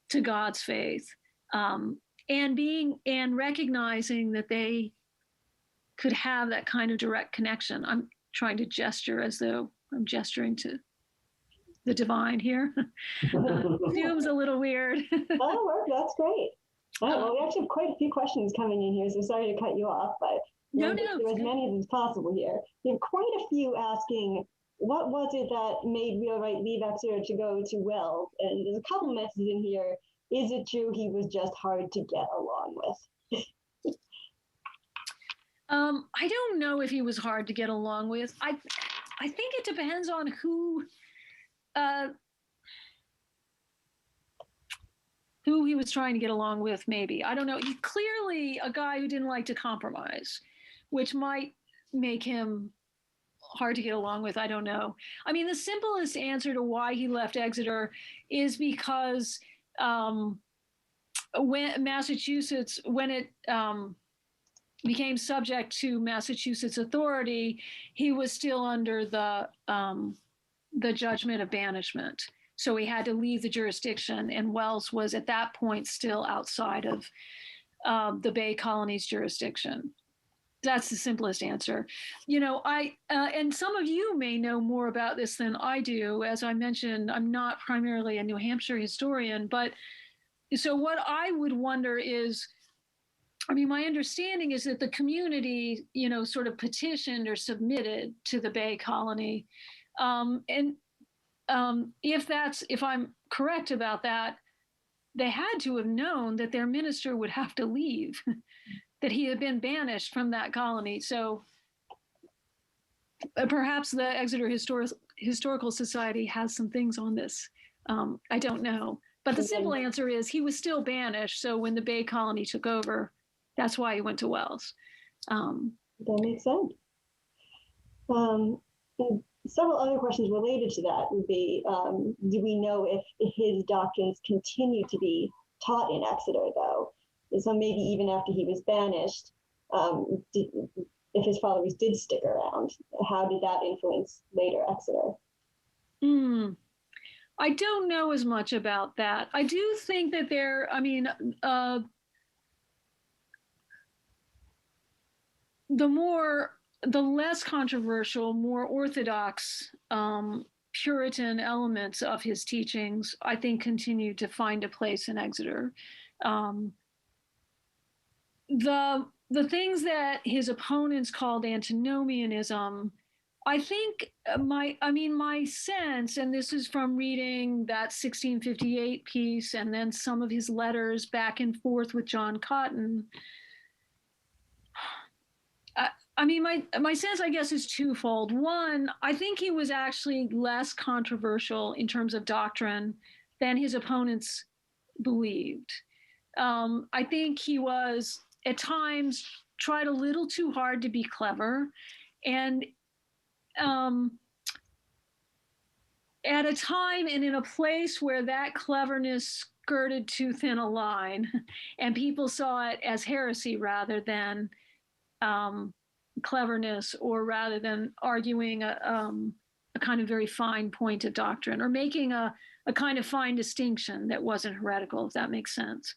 to God's faith, and recognizing that they could have that kind of direct connection. I'm trying to gesture as though I'm gesturing to the divine here. Zoom's a little weird. Oh, that's great. Well, we actually have quite a few questions coming in here, so sorry to cut you off, but No, there as many as possible here. We have quite a few asking, what was it that made Wheelwright leave Exeter to go to Wells? And there's a couple messages in here. Is it true he was just hard to get along with? I don't know if he was hard to get along with. I think it depends on who he was trying to get along with, maybe. I don't know. He's clearly a guy who didn't like to compromise, which might make him hard to get along with. I don't know. I mean, the simplest answer to why he left Exeter is because when Massachusetts, when it became subject to Massachusetts authority, he was still under the judgment of banishment. So he had to leave the jurisdiction, and Wells was at that point still outside of the Bay Colony's jurisdiction. That's the simplest answer. And some of you may know more about this than I do. As I mentioned, I'm not primarily a New Hampshire historian, but so what I would wonder is, my understanding is that the community, sort of petitioned or submitted to the Bay Colony. If I'm correct about that, they had to have known that their minister would have to leave, that he had been banished from that colony. So perhaps the Exeter Historical Society has some things on this. I don't know. But the simple answer is he was still banished. So when the Bay Colony took over, that's why he went to Wells. That makes sense. Several other questions related to that would be, do we know if his doctrines continue to be taught in Exeter, though? So maybe even after he was banished, if his followers did stick around, how did that influence later Exeter? I don't know as much about that. I do think that the less controversial, more orthodox Puritan elements of his teachings, I think, continue to find a place in Exeter. The things that his opponents called antinomianism, I think my sense, and this is from reading that 1658 piece and then some of his letters back and forth with John Cotton, my sense, I guess, is twofold. One, I think he was actually less controversial in terms of doctrine than his opponents believed. I think he was, at times, tried a little too hard to be clever. And at a time and in a place where that cleverness skirted too thin a line, and people saw it as heresy rather than cleverness, or rather than arguing a kind of very fine point of doctrine, or making a kind of fine distinction that wasn't heretical, if that makes sense.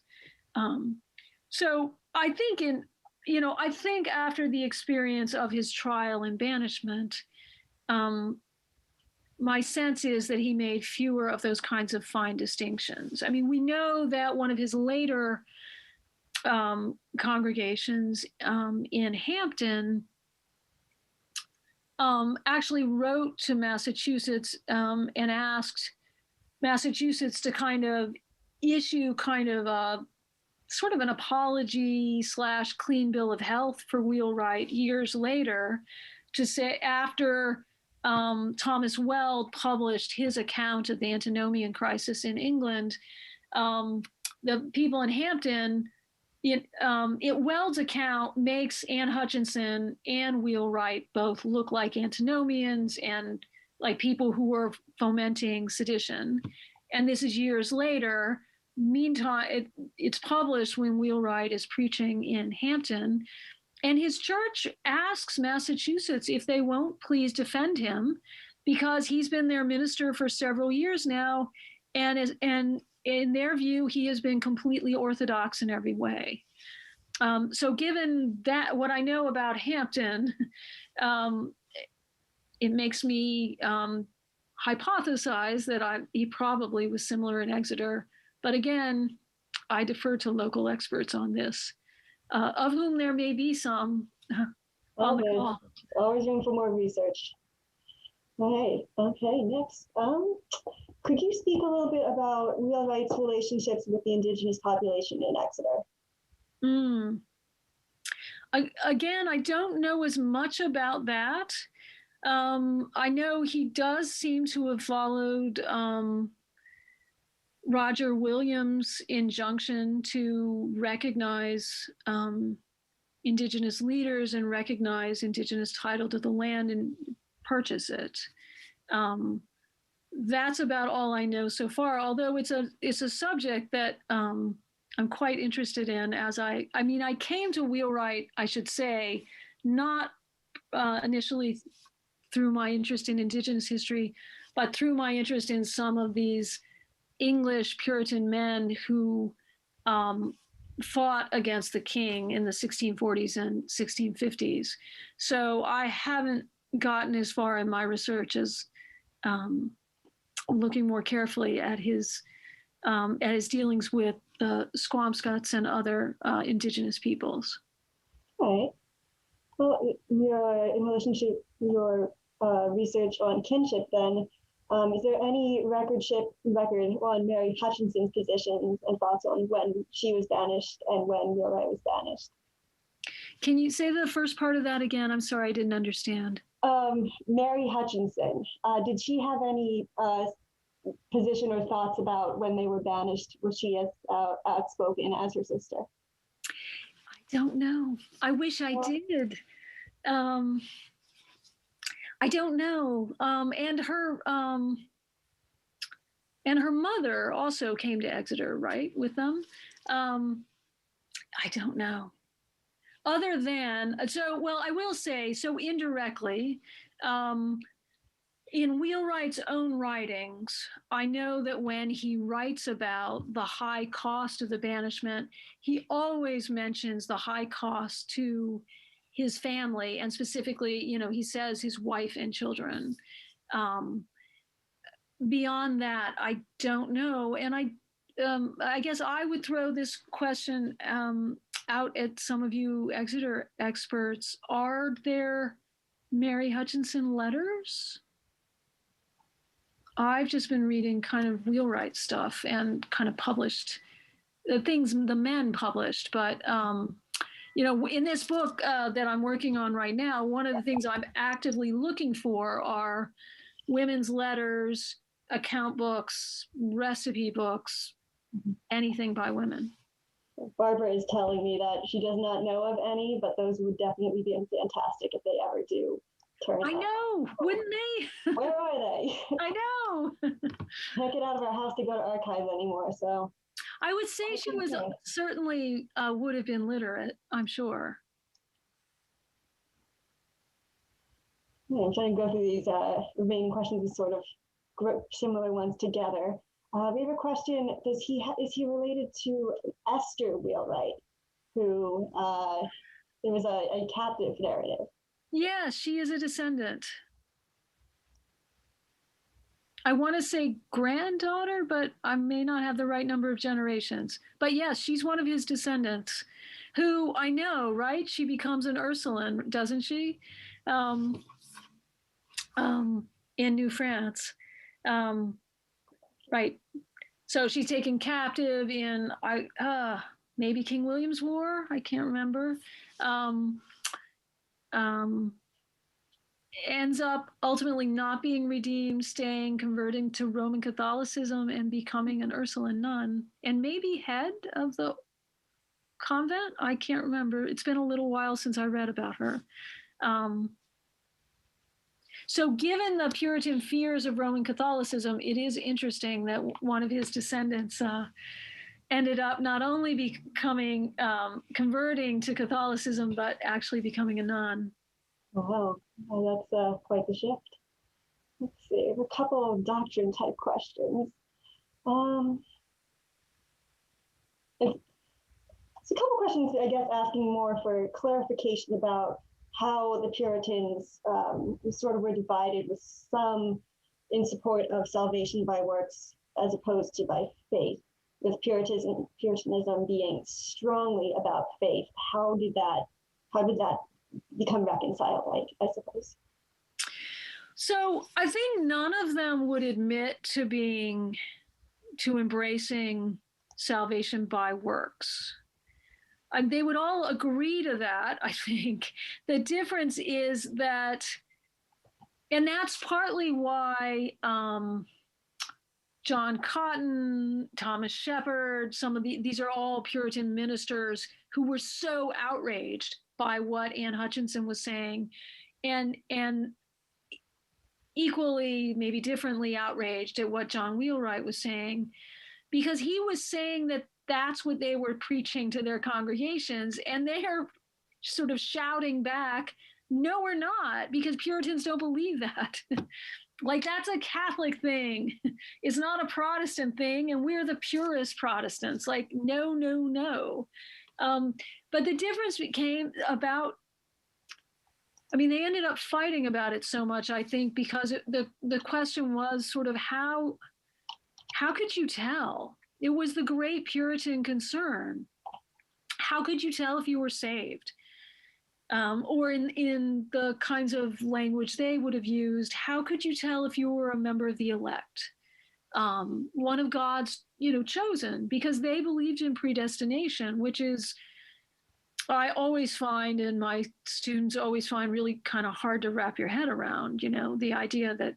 So I think I think after the experience of his trial and banishment, my sense is that he made fewer of those kinds of fine distinctions. We know that one of his later congregations in Hampton actually wrote to Massachusetts and asked Massachusetts to kind of issue kind of a sort of an apology / clean bill of health for Wheelwright years later, to say, after Thomas Weld published his account of the Antinomian Crisis in England, the people in Hampton Weld's account makes Anne Hutchinson and Wheelwright both look like antinomians and like people who were fomenting sedition. And this is years later. Meantime, it's published when Wheelwright is preaching in Hampton, and his church asks Massachusetts if they won't please defend him because he's been their minister for several years now, and in their view, he has been completely orthodox in every way. So given that, what I know about Hampton, it makes me hypothesize that he probably was similar in Exeter. But again, I defer to local experts on this, of whom there may be some on the call. Always room for more research. All right. Okay. Next, could you speak a little bit about Wheelwright's relationships with the indigenous population in Exeter? Again, I don't know as much about that. I know he does seem to have followed Roger Williams' injunction to recognize indigenous leaders and recognize indigenous title to the land and purchase it. That's about all I know so far, although it's a subject that I'm quite interested in. I came to Wheelwright, I should say, not initially through my interest in indigenous history, but through my interest in some of these English Puritan men who fought against the king in the 1640s and 1650s. So I haven't gotten as far in my research as looking more carefully at his dealings with the Squamscots and other indigenous peoples. All right. Well, in relationship to your research on kinship, then, is there any record on Mary Hutchinson's positions and thoughts on when she was banished and when Wheelwright was banished? Can you say the first part of that again? I'm sorry, I didn't understand. Mary Hutchinson, did she have any position or thoughts about when they were banished? Was she as outspoken as her sister? I don't know. I wish I did. I don't know. And her mother also came to Exeter, right, with them. I don't know. Other than, I will say, so indirectly, in Wheelwright's own writings, I know that when he writes about the high cost of the banishment, he always mentions the high cost to his family, and specifically, he says his wife and children. Beyond that, I don't know. And I guess I would throw this question out at some of you Exeter experts. Are there Mary Hutchinson letters? I've just been reading kind of Wheelwright stuff and kind of published things the men published, but in this book that I'm working on right now, one of the things I'm actively looking for are women's letters, account books, recipe books, anything by women. Barbara is telling me that she does not know of any, but those would definitely be fantastic if they ever do turn up. I know, wouldn't they? Where are they? I know. Can't get out of our house to go to archives anymore, so. I would say she was certainly would have been literate, I'm sure. Yeah, I'm trying to go through these remaining questions and sort of group similar ones together. We have a question: is he related to Esther Wheelwright, who there was a captive narrative? Yes, she is a descendant. I want to say granddaughter, but I may not have the right number of generations. But yes, she's one of his descendants, who I know, right? She becomes an Ursuline, doesn't she? In New France. Right. So she's taken captive in maybe King William's War. I can't remember. Ends up ultimately not being redeemed, converting to Roman Catholicism and becoming an Ursuline nun, and maybe head of the convent. I can't remember. It's been a little while since I read about her. So given the Puritan fears of Roman Catholicism, it is interesting that one of his descendants ended up not only becoming, converting to Catholicism, but actually becoming a nun. Wow, well, that's quite the shift. Let's see, I have a couple of doctrine type questions. It's a couple questions, I guess, asking more for clarification about how the Puritans sort of were divided, with some in support of salvation by works as opposed to by faith, with Puritanism being strongly about faith. How did that become reconciled, I suppose? So I think none of them would admit to embracing salvation by works. They would all agree to that, I think. The difference is that, and that's partly why John Cotton, Thomas Shepard, these are all Puritan ministers who were so outraged by what Anne Hutchinson was saying, and equally, maybe differently outraged at what John Wheelwright was saying, because he was saying that that's what they were preaching to their congregations, and they are sort of shouting back, no, we're not, because Puritans don't believe that. Like, that's a Catholic thing. It's not a Protestant thing, and we're the purest Protestants. Like, no, no, no. But the difference became about, they ended up fighting about it so much, I think, because the question was sort of how could you tell? It was the great Puritan concern. How could you tell if you were saved? Or in the kinds of language they would have used, how could you tell if you were a member of the elect? One of God's, chosen, because they believed in predestination, which is, I always find, and my students always find, really kind of hard to wrap your head around, the idea that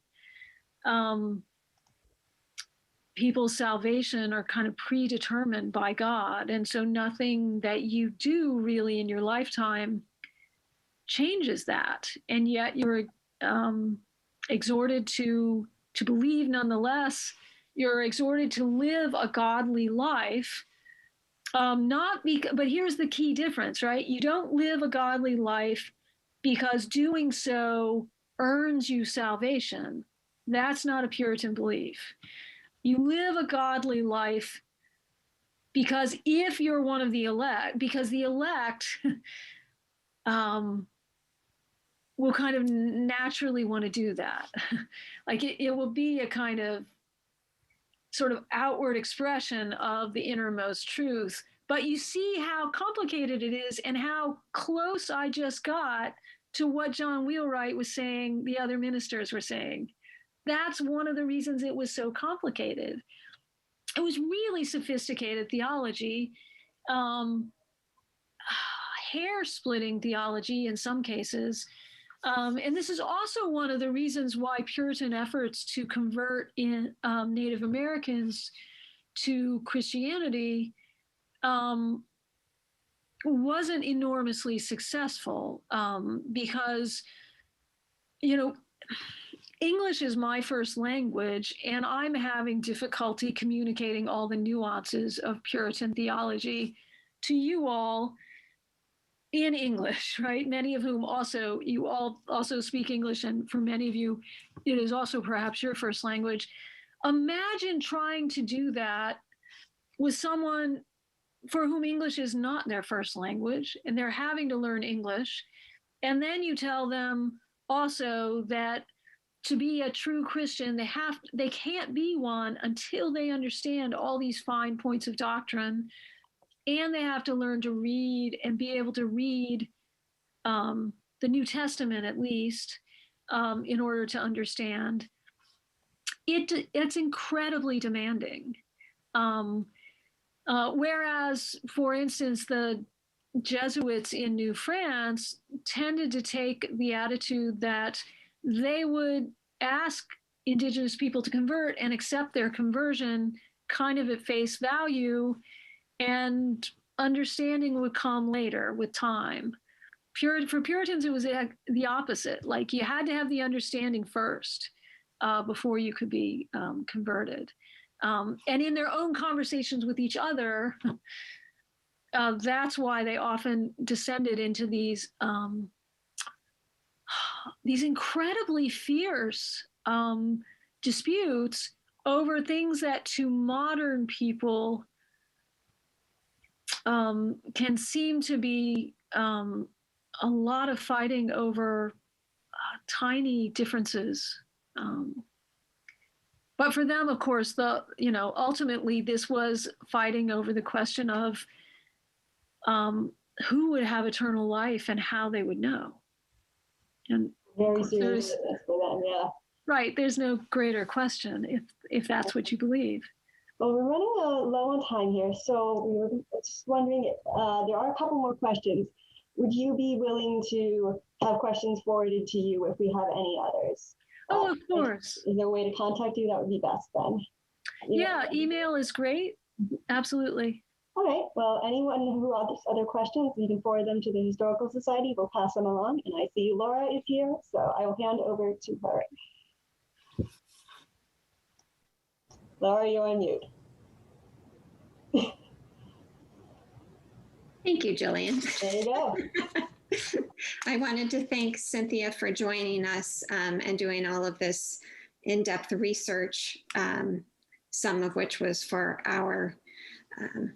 people's salvation are kind of predetermined by God. And so nothing that you do really in your lifetime changes that. And yet you're exhorted to believe nonetheless. You're exhorted to live a godly life. But here's the key difference, right? You don't live a godly life because doing so earns you salvation. That's not a Puritan belief. You live a godly life because if you're one of the elect, because the elect will kind of naturally want to do that. Like it will be a kind of sort of outward expression of the innermost truth. But you see how complicated it is and how close I just got to what John Wheelwright was saying, the other ministers were saying. That's one of the reasons it was so complicated. It was really sophisticated theology, hair-splitting theology in some cases. And this is also one of the reasons why Puritan efforts to convert Native Americans to Christianity wasn't enormously successful, because, English is my first language, and I'm having difficulty communicating all the nuances of Puritan theology to you all in English, right? Many of whom you all also speak English, and for many of you, it is also perhaps your first language. Imagine trying to do that with someone for whom English is not their first language, and they're having to learn English. And then you tell them also that to be a true Christian, they can't be one until they understand all these fine points of doctrine, and they have to learn to read and be able to read the New Testament at least in order to understand. It's incredibly demanding. Whereas, for instance, the Jesuits in New France tended to take the attitude that they would ask indigenous people to convert and accept their conversion kind of at face value, and understanding would come later with time. For Puritans, it was the opposite. Like, you had to have the understanding first before you could be converted. And in their own conversations with each other, that's why they often descended into these incredibly fierce disputes over things that to modern people can seem to be a lot of fighting over tiny differences. But for them, of course, ultimately this was fighting over the question of who would have eternal life and how they would know. And very serious for them, yeah. Right, there's no greater question if that's what you believe. Well, we're running low on time here, so we were just wondering, there are a couple more questions. Would you be willing to have questions forwarded to you if we have any others? Oh, of course. Is there a way to contact you? That would be best then. Yeah, email is great. Absolutely. All right. Well, anyone who has other questions, you can forward them to the Historical Society. We'll pass them along. And I see Laura is here, so I will hand over to her. Laura, you're on mute. Thank you, Jillian. There you go. I wanted to thank Cynthia for joining us and doing all of this in-depth research, some of which was for on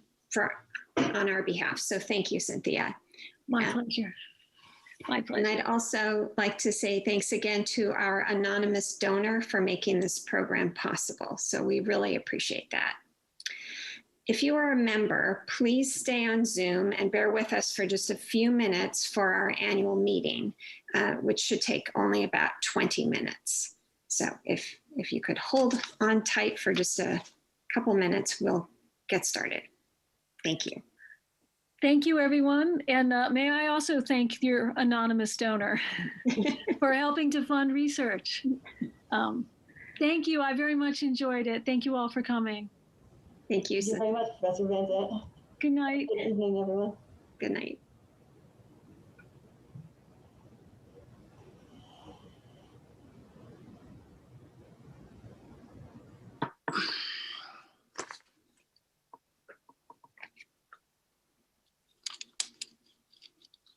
our behalf. So thank you, Cynthia. My pleasure. My pleasure. And I'd also like to say thanks again to our anonymous donor for making this program possible. So we really appreciate that. If you are a member, please stay on Zoom and bear with us for just a few minutes for our annual meeting, which should take only about 20 minutes. So if you could hold on tight for just a couple minutes, we'll get started. Thank you. Thank you, everyone. And may I also thank your anonymous donor for helping to fund research. Thank you. I very much enjoyed it. Thank you all for coming. Thank you. Thank you very much, Professor Van Zandt. Good night. Good evening, everyone. Good night.